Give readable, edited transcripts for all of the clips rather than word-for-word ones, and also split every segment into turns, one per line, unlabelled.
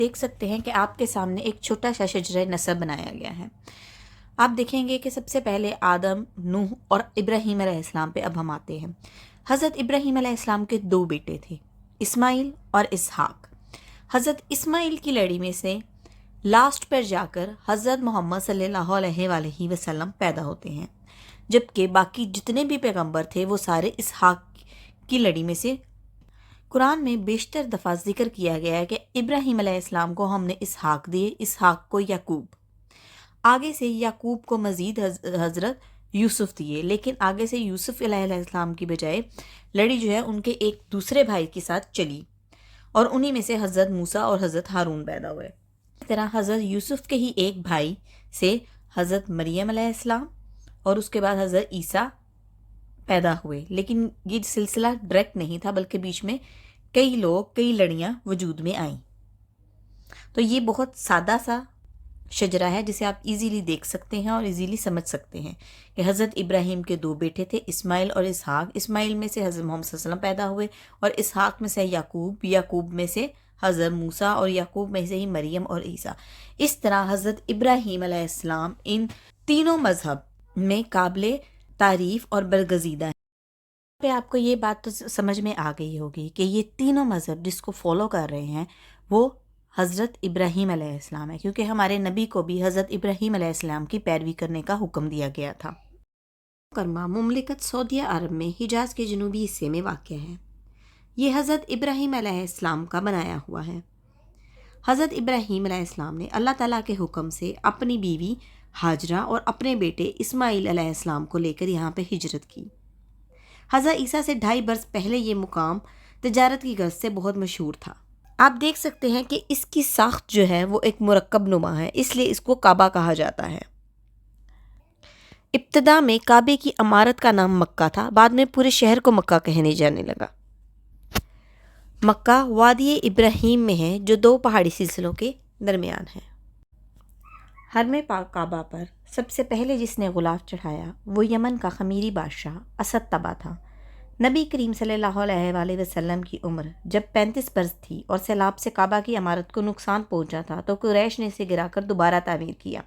دیکھ سکتے ہیں کہ آپ کے سامنے ایک چھوٹا سا شجرہ نسب بنایا گیا ہے۔ آپ دیکھیں گے کہ سب سے پہلے آدم، نوح اور ابراہیم علیہ السلام پہ اب ہم آتے ہیں۔ حضرت ابراہیم علیہ السلام کے 2 بیٹے تھے، اسماعیل اور اسحاق۔ حضرت اسماعیل کی لڑی میں سے لاسٹ پر جا کر حضرت محمد صلی اللہ علیہ وآلہ وسلم پیدا ہوتے ہیں، جبکہ باقی جتنے بھی پیغمبر تھے وہ سارے اسحاق کی لڑی میں سے۔ قرآن میں بیشتر دفعہ ذکر کیا گیا ہے کہ ابراہیم علیہ السلام کو ہم نے اسحاق دیے، اسحاق کو یعقوب، آگے سے یعقوب کو مزید حضرت یوسف دیے، لیکن آگے سے یوسف علیہ السلام کی بجائے لڑی جو ہے ان کے ایک دوسرے بھائی کے ساتھ چلی، اور انہی میں سے حضرت موسیٰ اور حضرت ہارون پیدا ہوئے۔ اس طرح حضرت یوسف کے ہی ایک بھائی سے حضرت مریم علیہ السلام اور اس کے بعد حضرت عیسیٰ پیدا ہوئے، لیکن یہ سلسلہ ڈائریکٹ نہیں تھا، بلکہ بیچ میں کئی لوگ، کئی لڑیاں وجود میں آئیں۔ تو یہ بہت سادہ سا شجرہ ہے جسے آپ ایزیلی دیکھ سکتے ہیں اور ایزیلی سمجھ سکتے ہیں کہ حضرت ابراہیم کے 2 بیٹے تھے، اسماعیل اور اسحاق۔ اسماعیل میں سے حضرت محمد صلی اللہ علیہ وسلم پیدا ہوئے، اور اسحاق میں سے یعقوب، یعقوب میں سے حضرت موسیٰ، اور یعقوب میں سے ہی مریم اور عیسیٰ۔ اس طرح حضرت ابراہیم علیہ السلام ان تینوں مذہب میں قابل تعریف اور برگزیدہ ہیں۔ پہ آپ کو یہ بات تو سمجھ میں آ گئی ہوگی کہ یہ تینوں مذہب جس کو فالو کر رہے ہیں وہ حضرت ابراہیم علیہ السلام ہے، کیونکہ ہمارے نبی کو بھی حضرت ابراہیم علیہ السلام کی پیروی کرنے کا حکم دیا گیا تھا۔ کرما مملکت سعودیہ عرب میں حجاز کے جنوبی حصے میں واقع ہے۔ یہ حضرت ابراہیم علیہ السلام کا بنایا ہوا ہے۔ حضرت ابراہیم علیہ السلام نے اللہ تعالیٰ کے حکم سے اپنی بیوی ہاجرہ اور اپنے بیٹے اسماعیل علیہ السلام کو لے کر یہاں پہ ہجرت کی۔ حضرت عیسیٰ سے 2.5 برس پہلے یہ مقام تجارت کی غرض سے بہت مشہور تھا۔ آپ دیکھ سکتے ہیں کہ اس کی ساخت جو ہے وہ ایک مرکب نما ہے، اس لیے اس کو کعبہ کہا جاتا ہے۔ ابتدا میں کعبے کی عمارت کا نام مکہ تھا، بعد میں پورے شہر کو مکہ کہنے جانے لگا۔ مکہ وادی ابراہیم میں ہے، جو 2 پہاڑی سلسلوں کے درمیان ہے۔ حرم پاک کعبہ پر سب سے پہلے جس نے غلاف چڑھایا وہ یمن کا خمیری بادشاہ اسد طبع تھا۔ نبی کریم صلی اللہ علیہ وآلہ وسلم کی عمر جب 35 برس تھی اور سیلاب سے کعبہ کی عمارت کو نقصان پہنچا تھا تو قریش نے اسے گرا کر دوبارہ تعمیر کیا۔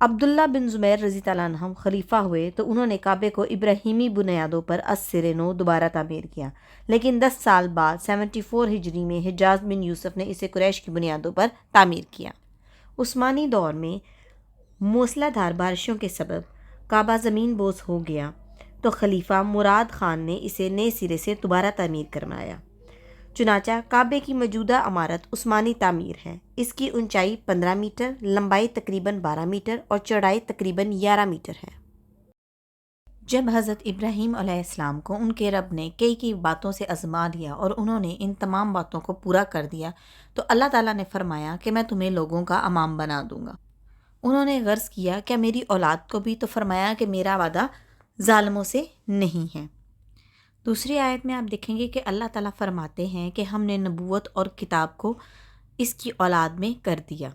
عبداللہ بن زبیر رضی اللہ عنہ خلیفہ ہوئے تو انہوں نے کعبے کو ابراہیمی بنیادوں پر از سر نو دوبارہ تعمیر کیا، لیکن 10 سال بعد 74 ہجری میں حجاز بن یوسف نے اسے قریش کی بنیادوں پر تعمیر کیا۔ عثمانی دور میں موسلا دھار بارشوں کے سبب کعبہ زمین بوس ہو گیا تو خلیفہ مراد خان نے اسے نئے سرے سے دوبارہ تعمیر کروایا۔ چنانچہ کعبے کی موجودہ عمارت عثمانی تعمیر ہے۔ اس کی اونچائی 15 میٹر، لمبائی تقریباً 12 میٹر اور چوڑائی تقریباً 11 میٹر ہے۔ جب حضرت ابراہیم علیہ السلام کو ان کے رب نے کئی باتوں سے آزما لیا اور انہوں نے ان تمام باتوں کو پورا کر دیا تو اللہ تعالیٰ نے فرمایا کہ میں تمہیں لوگوں کا امام بنا دوں گا۔ انہوں نے غرض کیا کہ میری اولاد کو بھی، تو فرمایا کہ میرا وعدہ ظالموں سے نہیں ہے۔ دوسری آیت میں آپ دیکھیں گے کہ اللہ تعالیٰ فرماتے ہیں کہ ہم نے نبوت اور کتاب کو اس کی اولاد میں کر دیا۔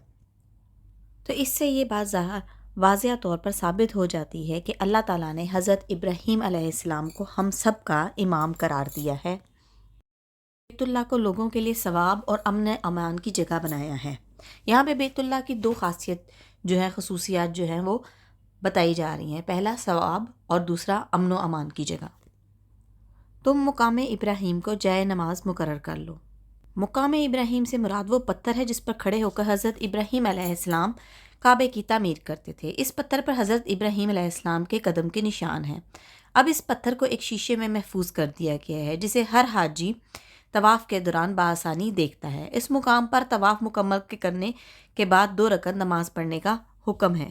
تو اس سے یہ بات واضح طور پر ثابت ہو جاتی ہے کہ اللہ تعالیٰ نے حضرت ابراہیم علیہ السلام کو ہم سب کا امام قرار دیا ہے۔ بیت اللہ کو لوگوں کے لیے ثواب اور امن امان کی جگہ بنایا ہے۔ یہاں پہ بیت اللہ کی 2 خاصیت جو ہے، خصوصیات جو ہیں وہ بتائی جا رہی ہیں۔ پہلا ثواب اور دوسرا امن و امان کی جگہ۔ تم مقام ابراہیم کو جائے نماز مقرر کر لو۔ مقام ابراہیم سے مراد وہ پتھر ہے جس پر کھڑے ہو کر حضرت ابراہیم علیہ السلام کعبے کی تعمیر کرتے تھے۔ اس پتھر پر حضرت ابراہیم علیہ السلام کے قدم کے نشان ہیں۔ اب اس پتھر کو ایک شیشے میں محفوظ کر دیا گیا ہے جسے ہر حاجی طواف کے دوران بآسانی دیکھتا ہے۔ اس مقام پر طواف مکمل کرنے کے بعد 2 رکعت نماز پڑھنے کا حکم ہے۔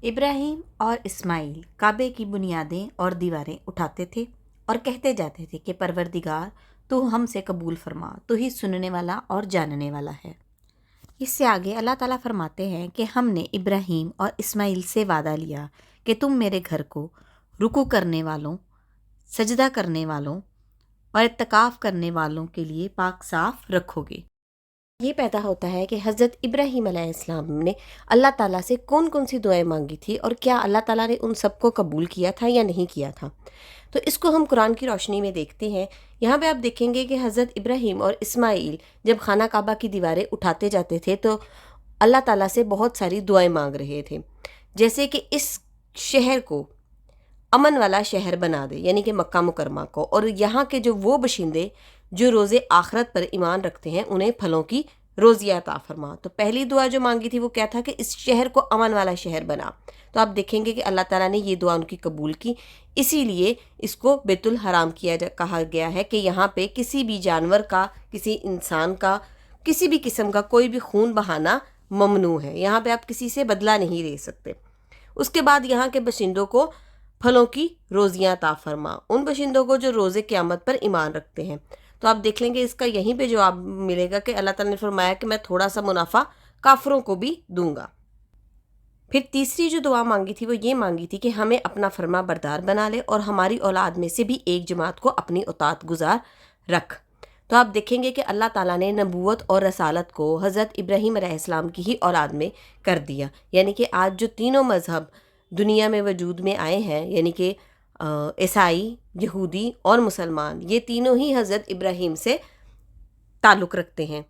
ابراہیم اور اسماعیل کعبے کی بنیادیں اور دیواریں اٹھاتے تھے اور کہتے جاتے تھے کہ پروردگار تو ہم سے قبول فرما، تو ہی سننے والا اور جاننے والا ہے۔ اس سے آگے اللہ تعالیٰ فرماتے ہیں کہ ہم نے ابراہیم اور اسماعیل سے وعدہ لیا کہ تم میرے گھر کو رکوع کرنے والوں، سجدہ کرنے والوں اور اعتکاف کرنے والوں کے لیے پاک صاف رکھو گے۔ یہ پیدا ہوتا ہے کہ حضرت ابراہیم علیہ السلام نے اللہ تعالیٰ سے کون سی دعائیں مانگی تھی اور کیا اللہ تعالیٰ نے ان سب کو قبول کیا تھا یا نہیں کیا تھا۔
تو اس کو ہم قرآن کی روشنی میں دیکھتے ہیں۔ یہاں پہ آپ دیکھیں گے کہ حضرت ابراہیم اور اسماعیل جب خانہ کعبہ کی دیواریں اٹھاتے جاتے تھے تو اللہ تعالیٰ سے بہت ساری دعائیں مانگ رہے تھے، جیسے کہ اس شہر کو امن والا شہر بنا دے، یعنی کہ مکہ مکرمہ کو، اور یہاں کے جو وہ باشندے جو روز آخرت پر ایمان رکھتے ہیں انہیں پھلوں کی روزی عطا فرما۔ تو پہلی دعا جو مانگی تھی وہ کیا تھا کہ اس شہر کو امن والا شہر بنا۔ تو آپ دیکھیں گے کہ اللہ تعالیٰ نے یہ دعا ان کی قبول کی، اسی لیے اس کو بیت الحرام کہا گیا ہے کہ یہاں پہ کسی بھی جانور کا، کسی انسان کا، کسی بھی قسم کا کوئی بھی خون بہانا ممنوع ہے، یہاں پہ آپ کسی سے بدلہ نہیں لے سکتے۔ اس کے بعد یہاں کے باشندوں کو پھلوں کی روزیاں عطا فرما، ان باشندوں کو جو روز قیامت پر ایمان رکھتے ہیں۔ تو آپ دیکھ لیں گے اس کا یہیں پہ جواب ملے گا کہ اللہ تعالیٰ نے فرمایا کہ میں تھوڑا سا منافع کافروں کو بھی دوں گا۔ پھر تیسری جو دعا مانگی تھی وہ یہ مانگی تھی کہ ہمیں اپنا فرما بردار بنا لے اور ہماری اولاد میں سے بھی ایک جماعت کو اپنی اطاعت گزار رکھ۔ تو آپ دیکھیں گے کہ اللہ تعالیٰ نے نبوت اور رسالت کو حضرت ابراہیم علیہ السلام کی ہی اولاد میں کر دیا، یعنی کہ آج جو تینوں مذہب دنیا میں وجود میں آئے ہیں، یعنی کہ عیسائی، یہودی اور مسلمان، یہ تینوں ہی حضرت ابراہیم سے تعلق رکھتے ہیں۔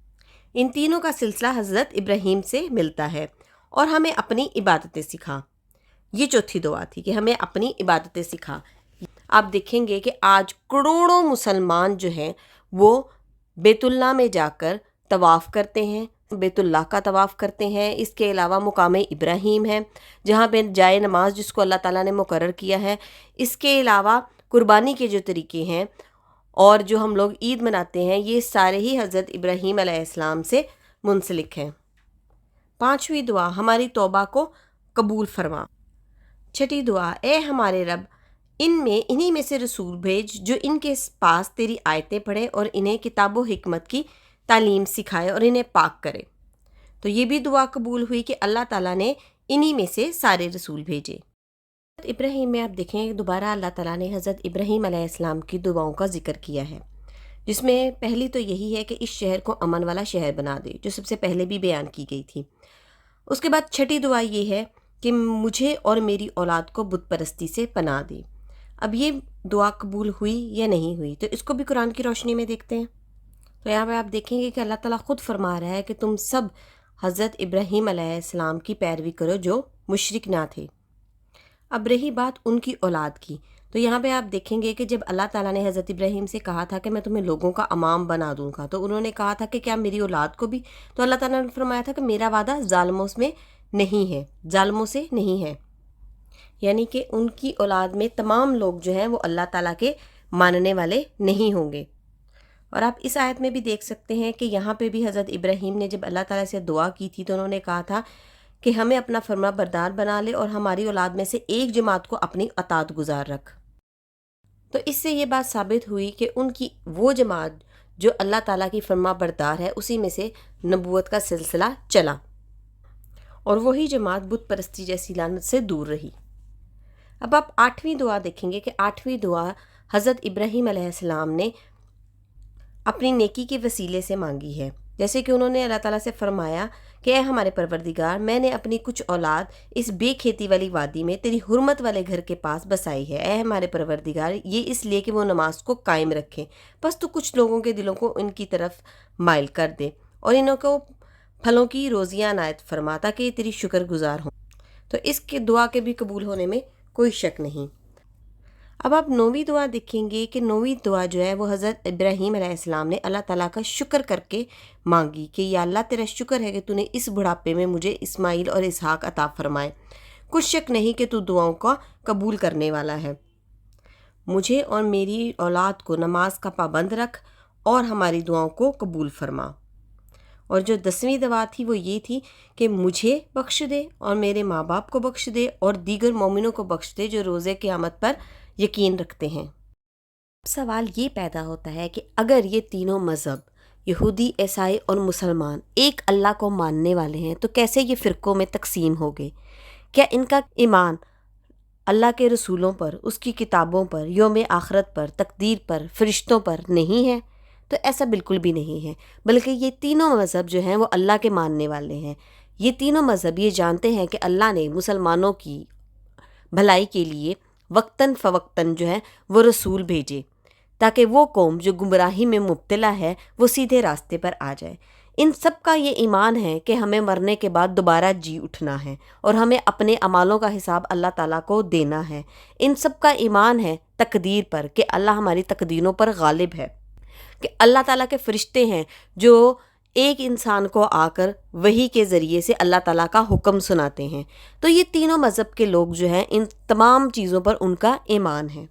ان تینوں کا سلسلہ حضرت ابراہیم سے ملتا ہے، اور ہمیں اپنی عبادتیں سکھا۔ یہ چوتھی دعا تھی کہ ہمیں اپنی عبادتیں سکھا۔ آپ دیکھیں گے کہ آج کروڑوں مسلمان جو ہیں وہ بیت اللہ میں جا کر طواف کرتے ہیں، بیت اللہ کا طواف کرتے ہیں۔ اس کے علاوہ مقام ابراہیم ہے جہاں پہ جائے نماز جس کو اللہ تعالیٰ نے مقرر کیا ہے۔ اس کے علاوہ قربانی کے جو طریقے ہیں اور جو ہم لوگ عید مناتے ہیں یہ سارے ہی حضرت ابراہیم علیہ السلام سے منسلک ہیں۔ پانچویں دعا، ہماری توبہ کو قبول فرما۔ چھٹی دعا، اے ہمارے رب انہی میں سے رسول بھیج جو ان کے پاس تیری آیتیں پڑھے اور انہیں کتاب و حکمت کی تعلیم سکھائے اور انہیں پاک کرے۔ تو یہ بھی دعا قبول ہوئی کہ اللہ تعالیٰ نے انہی میں سے سارے رسول بھیجے۔ حضرت ابراہیم میں آپ دیکھیں دوبارہ اللہ تعالیٰ نے حضرت ابراہیم علیہ السلام کی دعاؤں کا ذکر کیا ہے، جس میں پہلی تو یہی ہے کہ اس شہر کو امن والا شہر بنا دے، جو سب سے پہلے بھی بیان کی گئی تھی۔ اس کے بعد چھٹی دعا یہ ہے کہ مجھے اور میری اولاد کو بت پرستی سے پناہ دے۔ اب یہ دعا قبول ہوئی یا نہیں ہوئی تو اس کو بھی قرآن کی روشنی میں دیکھتے ہیں۔ تو یہاں پہ آپ دیکھیں گے کہ اللہ تعالیٰ خود فرما رہا ہے کہ تم سب حضرت ابراہیم علیہ السلام کی پیروی کرو جو مشرک نہ تھے۔ اب رہی بات ان کی اولاد کی، تو یہاں پہ آپ دیکھیں گے کہ جب اللہ تعالیٰ نے حضرت ابراہیم سے کہا تھا کہ میں تمہیں لوگوں کا امام بنا دوں گا، تو انہوں نے کہا تھا کہ کیا میری اولاد کو بھی؟ تو اللہ تعالیٰ نے فرمایا تھا کہ میرا وعدہ ظالموں میں نہیں ہے، ظالموں سے نہیں ہے، یعنی کہ ان کی اولاد میں تمام لوگ جو ہیں وہ اللہ تعالیٰ کے ماننے والے نہیں ہوں گے۔ اور آپ اس آیت میں بھی دیکھ سکتے ہیں کہ یہاں پہ بھی حضرت ابراہیم نے جب اللہ تعالیٰ سے دعا کی تھی تو انہوں نے کہا تھا کہ ہمیں اپنا فرما بردار بنا لے اور ہماری اولاد میں سے ایک جماعت کو اپنی اطاعت گزار رکھ۔ تو اس سے یہ بات ثابت ہوئی کہ ان کی وہ جماعت جو اللہ تعالیٰ کی فرما بردار ہے اسی میں سے نبوت کا سلسلہ چلا، اور وہی جماعت بت پرستی جیسی لعنت سے دور رہی۔ اب آپ 8ویں دعا دیکھیں گے کہ 8ویں دعا حضرت ابراہیم علیہ السلام نے اپنی نیکی کے وسیلے سے مانگی ہے، جیسے کہ انہوں نے اللہ تعالیٰ سے فرمایا کہ اے ہمارے پروردگار میں نے اپنی کچھ اولاد اس بے کھیتی والی وادی میں تیری حرمت والے گھر کے پاس بسائی ہے۔ اے ہمارے پروردگار یہ اس لیے کہ وہ نماز کو قائم رکھیں، بس تو کچھ لوگوں کے دلوں کو ان کی طرف مائل کر دے اور انہوں کو پھلوں کی روزیاں عنایت فرما تاکہ یہ تیری شکر گزار ہوں۔ تو اس کے دعا کے بھی قبول ہونے میں کوئی شک نہیں۔ اب آپ 9ویں دعا دیکھیں گے کہ 9ویں دعا جو ہے وہ حضرت ابراہیم علیہ السلام نے اللہ تعالیٰ کا شکر کر کے مانگی کہ یا اللہ تیرا شکر ہے کہ تو نے اس بڑھاپے میں مجھے اسماعیل اور اسحاق عطا فرمائے، کچھ شک نہیں کہ تو دعاؤں کا قبول کرنے والا ہے۔ مجھے اور میری اولاد کو نماز کا پابند رکھ اور ہماری دعاؤں کو قبول فرما۔ اور جو 10ویں دعا تھی وہ یہ تھی کہ مجھے بخش دے اور میرے ماں باپ کو بخش دے اور دیگر مومنوں کو بخش دے جو روز قیامت پر یقین رکھتے ہیں۔ سوال یہ پیدا ہوتا ہے کہ اگر یہ تینوں مذہب یہودی، عیسائی اور مسلمان ایک اللہ کو ماننے والے ہیں تو کیسے یہ فرقوں میں تقسیم ہو گئے؟ کیا ان کا ایمان اللہ کے رسولوں پر، اس کی کتابوں پر، یوم آخرت پر، تقدیر پر، فرشتوں پر نہیں ہے؟ تو ایسا بالکل بھی نہیں ہے، بلکہ یہ تینوں مذہب جو ہیں وہ اللہ کے ماننے والے ہیں۔ یہ تینوں مذہب یہ جانتے ہیں کہ اللہ نے مسلمانوں کی بھلائی کے لیے وقتاً فوقتاً جو ہے وہ رسول بھیجے تاکہ وہ قوم جو گمراہی میں مبتلا ہے وہ سیدھے راستے پر آ جائے۔ ان سب کا یہ ایمان ہے کہ ہمیں مرنے کے بعد دوبارہ جی اٹھنا ہے اور ہمیں اپنے اعمالوں کا حساب اللہ تعالیٰ کو دینا ہے۔ ان سب کا ایمان ہے تقدیر پر کہ اللہ ہماری تقدیروں پر غالب ہے، کہ اللہ تعالیٰ کے فرشتے ہیں جو ایک انسان کو آ کر وحی کے ذریعے سے اللہ تعالیٰ کا حکم سناتے ہیں۔ تو یہ تینوں مذہب کے لوگ جو ہیں ان تمام چیزوں پر ان کا ایمان ہے۔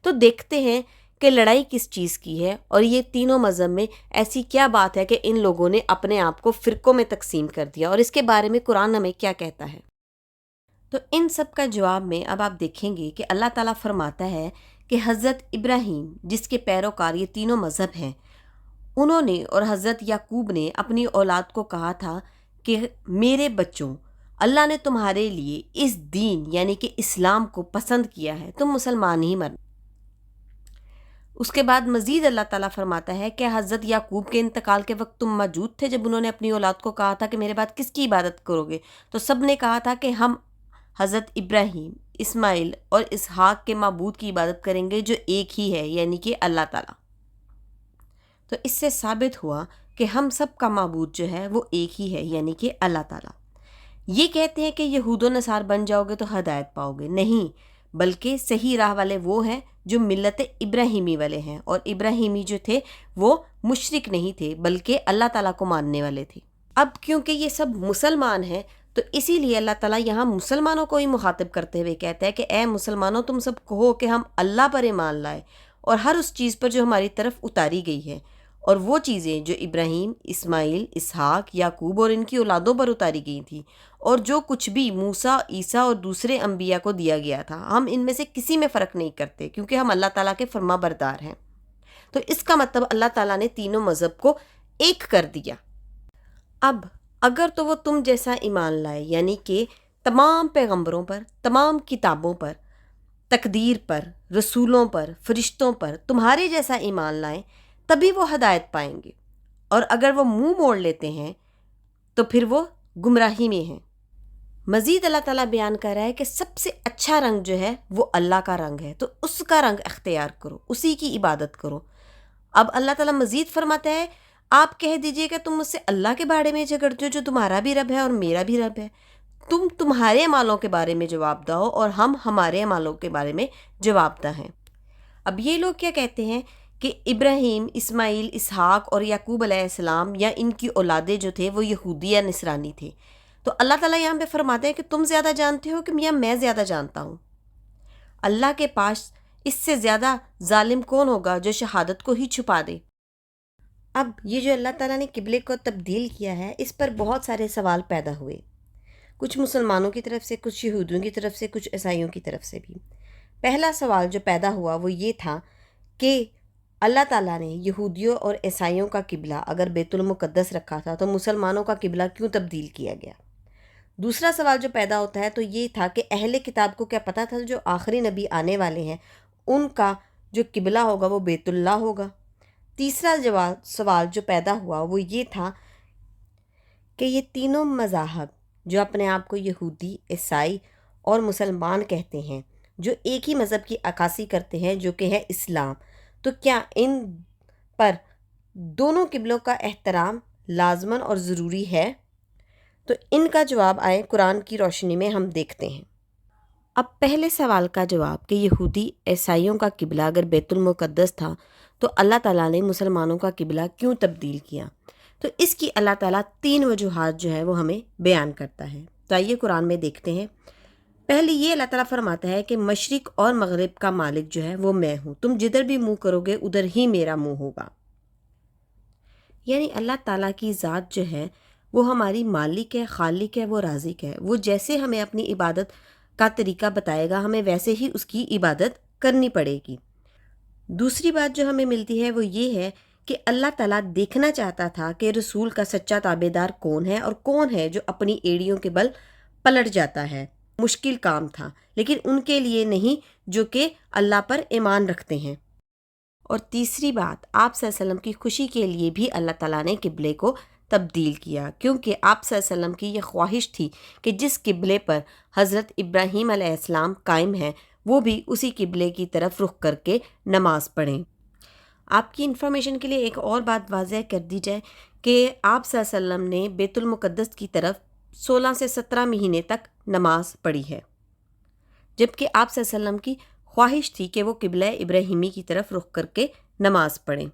تو دیکھتے ہیں کہ لڑائی کس چیز کی ہے اور یہ تینوں مذہب میں ایسی کیا بات ہے کہ ان لوگوں نے اپنے آپ کو فرقوں میں تقسیم کر دیا، اور اس کے بارے میں قرآن ہمیں کیا کہتا ہے۔ تو ان سب کا جواب میں اب آپ دیکھیں گے کہ اللہ تعالیٰ فرماتا ہے کہ حضرت ابراہیم جس کے پیروکار یہ تینوں مذہب ہیں، انہوں نے اور حضرت یعقوب نے اپنی اولاد کو کہا تھا کہ میرے بچوں، اللہ نے تمہارے لیے اس دین یعنی کہ اسلام کو پسند کیا ہے، تم مسلمان ہی مرنا۔ اس کے بعد مزید اللہ تعالیٰ فرماتا ہے کہ حضرت یعقوب کے انتقال کے وقت تم موجود تھے جب انہوں نے اپنی اولاد کو کہا تھا کہ میرے بعد کس کی عبادت کرو گے؟ تو سب نے کہا تھا کہ ہم حضرت ابراہیم، اسماعیل اور اسحاق کے معبود کی عبادت کریں گے جو ایک ہی ہے یعنی کہ اللہ تعالیٰ۔ تو اس سے ثابت ہوا کہ ہم سب کا معبود جو ہے وہ ایک ہی ہے یعنی کہ اللہ تعالیٰ۔ یہ کہتے ہیں کہ یہود و نصار بن جاؤ گے تو ہدایت پاؤ گے، نہیں، بلکہ صحیح راہ والے وہ ہیں جو ملت ابراہیمی والے ہیں، اور ابراہیمی جو تھے وہ مشرک نہیں تھے بلکہ اللہ تعالیٰ کو ماننے والے تھے۔ اب کیونکہ یہ سب مسلمان ہیں تو اسی لیے اللہ تعالیٰ یہاں مسلمانوں کو ہی مخاطب کرتے ہوئے کہتا ہے کہ اے مسلمانوں، تم سب کہو کہ ہم اللہ پر ایمان لائے اور ہر اس چیز پر جو ہماری طرف اتاری گئی ہے، اور وہ چیزیں جو ابراہیم، اسماعیل، اسحاق، یعقوب اور ان کی اولادوں پر اتاری گئی تھیں، اور جو کچھ بھی موسیٰ، عیسیٰ اور دوسرے انبیاء کو دیا گیا تھا، ہم ان میں سے کسی میں فرق نہیں کرتے کیونکہ ہم اللہ تعالیٰ کے فرما بردار ہیں۔ تو اس کا مطلب اللہ تعالیٰ نے تینوں مذہب کو ایک کر دیا۔ اب اگر تو وہ تم جیسا ایمان لائے یعنی کہ تمام پیغمبروں پر، تمام کتابوں پر، تقدیر پر، رسولوں پر، فرشتوں پر تمہارے جیسا ایمان لائیں تبھی وہ ہدایت پائیں گے، اور اگر وہ منہ موڑ لیتے ہیں تو پھر وہ گمراہی میں ہیں۔ مزید اللہ تعالیٰ بیان کر رہا ہے کہ سب سے اچھا رنگ جو ہے وہ اللہ کا رنگ ہے، تو اس کا رنگ اختیار کرو، اسی کی عبادت کرو۔ اب اللہ تعالیٰ مزید فرماتا ہے آپ کہہ دیجئے کہ تم مجھ سے اللہ کے بارے میں جھگڑتے ہو جو تمہارا بھی رب ہے اور میرا بھی رب ہے، تم تمہارے اعمالوں کے بارے میں جواب دو اور ہم ہمارے اعمالوں کے بارے میں جواب دہ ہیں۔ اب یہ لوگ کیا کہتے ہیں کہ ابراہیم، اسماعیل، اسحاق اور یعقوب علیہ السلام یا ان کی اولادیں جو تھے وہ یہودی یا نصرانی تھے، تو اللہ تعالیٰ یہاں پہ فرماتے ہیں کہ تم زیادہ جانتے ہو کہ میں زیادہ جانتا ہوں۔ اللہ کے پاس اس سے زیادہ ظالم کون ہوگا جو شہادت کو ہی چھپا دے۔ اب یہ جو اللہ تعالیٰ نے قبلے کو تبدیل کیا ہے، اس پر بہت سارے سوال پیدا ہوئے، کچھ مسلمانوں کی طرف سے، کچھ یہودیوں کی طرف سے، کچھ عیسائیوں کی طرف سے بھی۔ پہلا سوال جو پیدا ہوا وہ یہ تھا کہ اللہ تعالیٰ نے یہودیوں اور عیسائیوں کا قبلہ اگر بیت المقدس رکھا تھا تو مسلمانوں کا قبلہ کیوں تبدیل کیا گیا؟ دوسرا سوال جو پیدا ہوتا ہے تو یہ تھا کہ اہل کتاب کو کیا پتہ تھا جو آخری نبی آنے والے ہیں ان کا جو قبلہ ہوگا وہ بیت اللہ ہوگا؟ تیسرا سوال جو پیدا ہوا وہ یہ تھا کہ یہ تینوں مذاہب جو اپنے آپ کو یہودی، عیسائی اور مسلمان کہتے ہیں، جو ایک ہی مذہب کی عکاسی کرتے ہیں جو کہ ہے اسلام، تو کیا ان پر دونوں قبلوں کا احترام لازماً اور ضروری ہے؟ تو ان کا جواب آئے قرآن کی روشنی میں ہم دیکھتے ہیں۔ اب پہلے سوال کا جواب کہ یہودی عیسائیوں کا قبلہ اگر بیت المقدس تھا تو اللہ تعالیٰ نے مسلمانوں کا قبلہ کیوں تبدیل کیا؟ تو اس کی اللہ تعالیٰ 3 وجوہات جو ہے وہ ہمیں بیان کرتا ہے۔ تو آئیے قرآن میں دیکھتے ہیں۔ پہلے یہ اللہ تعالیٰ فرماتا ہے کہ مشرق اور مغرب کا مالک جو ہے وہ میں ہوں، تم جدھر بھی منہ کرو گے ادھر ہی میرا منہ ہوگا۔ یعنی اللہ تعالیٰ کی ذات جو ہے وہ ہماری مالک ہے، خالق ہے، وہ رازق ہے، وہ جیسے ہمیں اپنی عبادت کا طریقہ بتائے گا ہمیں ویسے ہی اس کی عبادت کرنی پڑے گی۔ دوسری بات جو ہمیں ملتی ہے وہ یہ ہے کہ اللہ تعالیٰ دیکھنا چاہتا تھا کہ رسول کا سچا تابعدار کون ہے اور کون ہے جو اپنی ایڑیوں کے بل پلٹ جاتا ہے۔ مشکل کام تھا لیکن ان کے لیے نہیں جو کہ اللہ پر ایمان رکھتے ہیں۔ اور تیسری بات، آپ صلی اللہ علیہ وسلم کی خوشی کے لیے بھی اللہ تعالیٰ نے قبلے کو تبدیل کیا، کیونکہ آپ صلی اللہ علیہ وسلم کی یہ خواہش تھی کہ جس قبلے پر حضرت ابراہیم علیہ السلام قائم ہیں وہ بھی اسی قبلے کی طرف رخ کر کے نماز پڑھیں۔ آپ کی انفارمیشن کے لیے ایک اور بات واضح کر دی جائے کہ آپ صلی اللہ علیہ وسلم نے بیت المقدس کی طرف 16 سے 17 مہینے تک نماز پڑھی ہے، جبکہ آپ صلی اللہ علیہ وسلم کی خواہش تھی کہ وہ قبلہ ابراہیمی کی طرف رخ کر کے نماز پڑھیں۔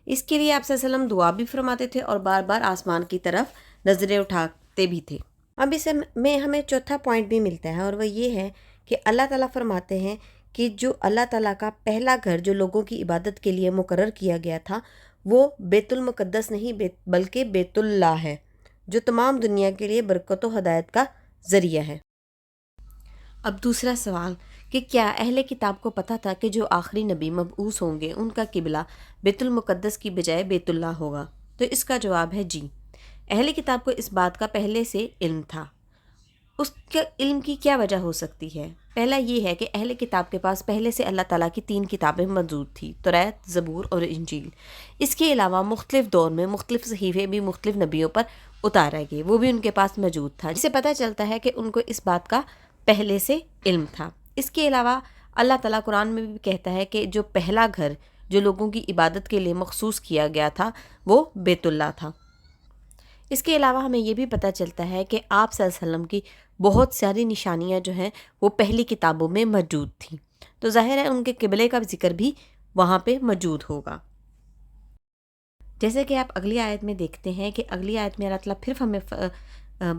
اس کے لیے آپ صلی اللہ علیہ وسلم دعا بھی فرماتے تھے اور بار بار آسمان کی طرف نظریں اٹھاتے بھی تھے۔ اب اس میں ہمیں چوتھا پوائنٹ بھی ملتا ہے، اور وہ یہ ہے کہ اللہ تعالیٰ فرماتے ہیں کہ جو اللہ تعالیٰ کا پہلا گھر جو لوگوں کی عبادت کے لیے مقرر کیا گیا تھا وہ بیت المقدس نہیں بلکہ بیت اللہ ہے، جو تمام دنیا کے لیے برکت و ہدایت کا ذریعہ ہے۔ اب دوسرا سوال کہ کیا اہل کتاب کو پتہ تھا کہ جو آخری نبی مبعوث ہوں گے ان کا قبلہ بیت المقدس کی بجائے بیت اللہ ہوگا؟ تو اس کا جواب ہے جی، اہل کتاب کو اس بات کا پہلے سے علم تھا۔ اس کے علم کی کیا وجہ ہو سکتی ہے؟ پہلا یہ ہے کہ اہل کتاب کے پاس پہلے سے اللہ تعالیٰ کی 3 کتابیں موجود تھیں، توریت، زبور اور انجیل۔ اس کے علاوہ مختلف دور میں مختلف صحیفے بھی مختلف نبیوں پر اتارے گئے، وہ بھی ان کے پاس موجود تھا، جس سے پتہ چلتا ہے کہ ان کو اس بات کا پہلے سے علم تھا۔ اس کے علاوہ اللہ تعالیٰ قرآن میں بھی کہتا ہے کہ جو پہلا گھر جو لوگوں کی عبادت کے لیے مخصوص کیا گیا تھا وہ بیت اللہ تھا۔ اس کے علاوہ ہمیں یہ بھی پتہ چلتا ہے کہ آپ صلی اللہ علیہ وسلم کی بہت ساری نشانیاں جو ہیں وہ پہلی کتابوں میں موجود تھیں، تو ظاہر ہے ان کے قبلے کا ذکر بھی وہاں پہ موجود ہوگا۔ جیسے کہ آپ اگلی آیت میں دیکھتے ہیں کہ اگلی آیت میں اللہ تعالیٰ پھر ہمیں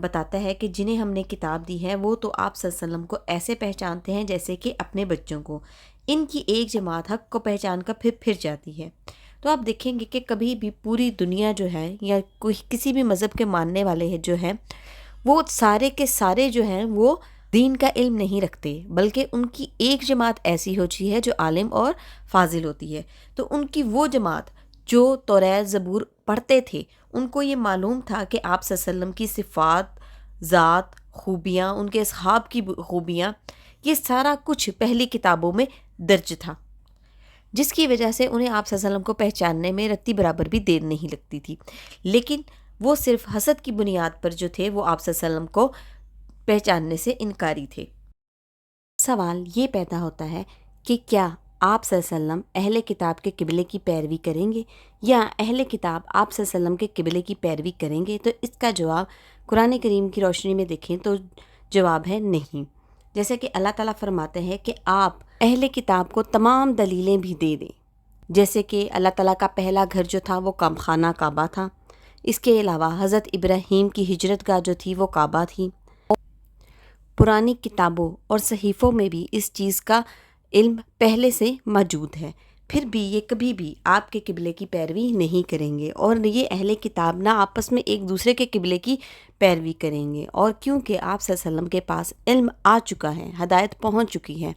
بتاتا ہے کہ جنہیں ہم نے کتاب دی ہے وہ تو آپ صلی اللہ علیہ وسلم کو ایسے پہچانتے ہیں جیسے کہ اپنے بچوں کو، ان کی ایک جماعت حق کو پہچان کر پھر جاتی ہے۔ تو آپ دیکھیں گے کہ کبھی بھی پوری دنیا جو ہے یا کوئی کسی بھی مذہب کے ماننے والے جو ہیں وہ سارے کے سارے جو ہیں وہ دین کا علم نہیں رکھتے، بلکہ ان کی ایک جماعت ایسی ہوتی ہے جو عالم اور فاضل ہوتی ہے۔ تو ان کی وہ جماعت جو توریت زبور پڑھتے تھے ان کو یہ معلوم تھا کہ آپ صلی اللہ علیہ وسلم کی صفات، ذات، خوبیاں، ان کے اصحاب کی خوبیاں، یہ سارا کچھ پہلی کتابوں میں درج تھا، جس کی وجہ سے انہیں آپ صلی اللہ علیہ وسلم کو پہچاننے میں رتی برابر بھی دیر نہیں لگتی تھی، لیکن وہ صرف حسد کی بنیاد پر جو تھے وہ آپ صلی اللہ علیہ وسلم کو پہچاننے سے انکاری تھے۔ سوال یہ پیدا ہوتا ہے کہ کیا آپ صلی اللہ علیہ وسلم اہل کتاب کے قبلے کی پیروی کریں گے یا اہل کتاب آپ صلی اللہ علیہ وسلم کے قبلے کی پیروی کریں گے؟ تو اس کا جواب قرآن کریم کی روشنی میں دیکھیں تو جواب ہے نہیں۔ جیسے کہ اللہ تعالیٰ فرماتے ہیں کہ آپ اہل کتاب کو تمام دلیلیں بھی دے دیں، جیسے کہ اللہ تعالیٰ کا پہلا گھر جو تھا وہ خانہ کعبہ تھا، اس کے علاوہ حضرت ابراہیم کی ہجرت گاہ جو تھی وہ کعبہ تھی۔ پرانی کتابوں اور صحیفوں میں بھی اس چیز کا علم پہلے سے موجود ہے، پھر بھی یہ کبھی بھی آپ کے قبلے کی پیروی نہیں کریں گے، اور یہ اہل کتاب نہ آپس میں ایک دوسرے کے قبلے کی پیروی کریں گے، اور کیونکہ آپ صلی اللہ علیہ وسلم کے پاس علم آ چکا ہے، ہدایت پہنچ چکی ہے،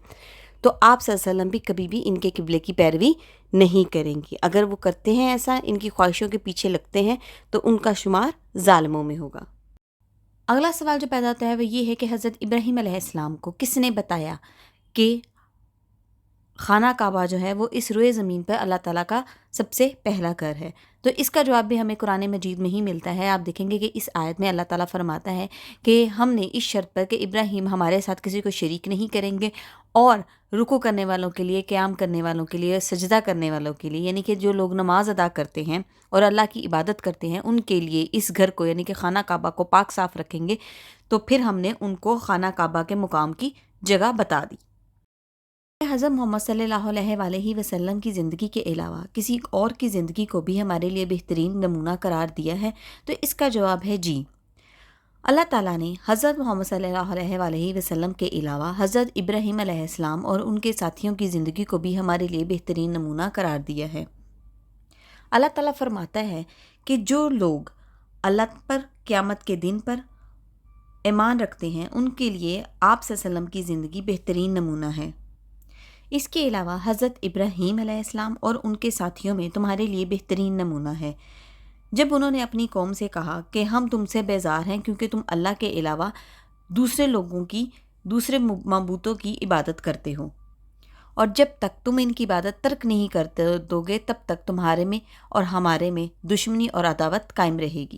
تو آپ صلی اللہ علیہ وسلم بھی کبھی بھی ان کے قبلے کی پیروی نہیں کریں گے۔ اگر وہ کرتے ہیں ایسا، ان کی خواہشوں کے پیچھے لگتے ہیں، تو ان کا شمار ظالموں میں ہوگا۔ اگلا سوال جو پیدا ہوتا ہے وہ یہ ہے کہ حضرت ابراہیم علیہ السلام کو کس نے بتایا کہ خانہ کعبہ جو ہے وہ اس روئے زمین پر اللہ تعالیٰ کا سب سے پہلا گھر ہے؟ تو اس کا جواب بھی ہمیں قرآن مجید میں ہی ملتا ہے۔ آپ دیکھیں گے کہ اس آیت میں اللہ تعالیٰ فرماتا ہے کہ ہم نے اس شرط پر کہ ابراہیم ہمارے ساتھ کسی کو شریک نہیں کریں گے، اور رکوع کرنے والوں کے لیے، قیام کرنے والوں کے لیے، سجدہ کرنے والوں کے لیے، یعنی کہ جو لوگ نماز ادا کرتے ہیں اور اللہ کی عبادت کرتے ہیں ان کے لیے اس گھر کو یعنی کہ خانہ کعبہ کو پاک صاف رکھیں گے، تو پھر ہم نے ان کو خانہ کعبہ کے مقام کی جگہ بتا دی۔ حضرت محمد صلی اللہ علیہ وآلہ وسلم کی زندگی کے علاوہ کسی اور کی زندگی کو بھی ہمارے لیے بہترین نمونہ قرار دیا ہے؟ تو اس کا جواب ہے جی۔ اللہ تعالیٰ نے حضرت محمد صلی اللہ علیہ وآلہ وسلم کے علاوہ حضرت ابراہیم علیہ السلام اور ان کے ساتھیوں کی زندگی کو بھی ہمارے لیے بہترین نمونہ قرار دیا ہے۔ اللہ تعالیٰ فرماتا ہے کہ جو لوگ اللہ پر قیامت کے دن پر ایمان رکھتے ہیں ان کے لیے آپ صلی اللہ علیہ وسلم کی زندگی بہترین نمونہ ہے۔ اس کے علاوہ حضرت ابراہیم علیہ السلام اور ان کے ساتھیوں میں تمہارے لیے بہترین نمونہ ہے، جب انہوں نے اپنی قوم سے کہا کہ ہم تم سے بیزار ہیں کیونکہ تم اللہ کے علاوہ دوسرے لوگوں کی، دوسرے معبودوں کی عبادت کرتے ہو، اور جب تک تم ان کی عبادت ترک نہیں کرتے دو گے تب تک تمہارے میں اور ہمارے میں دشمنی اور عداوت قائم رہے گی۔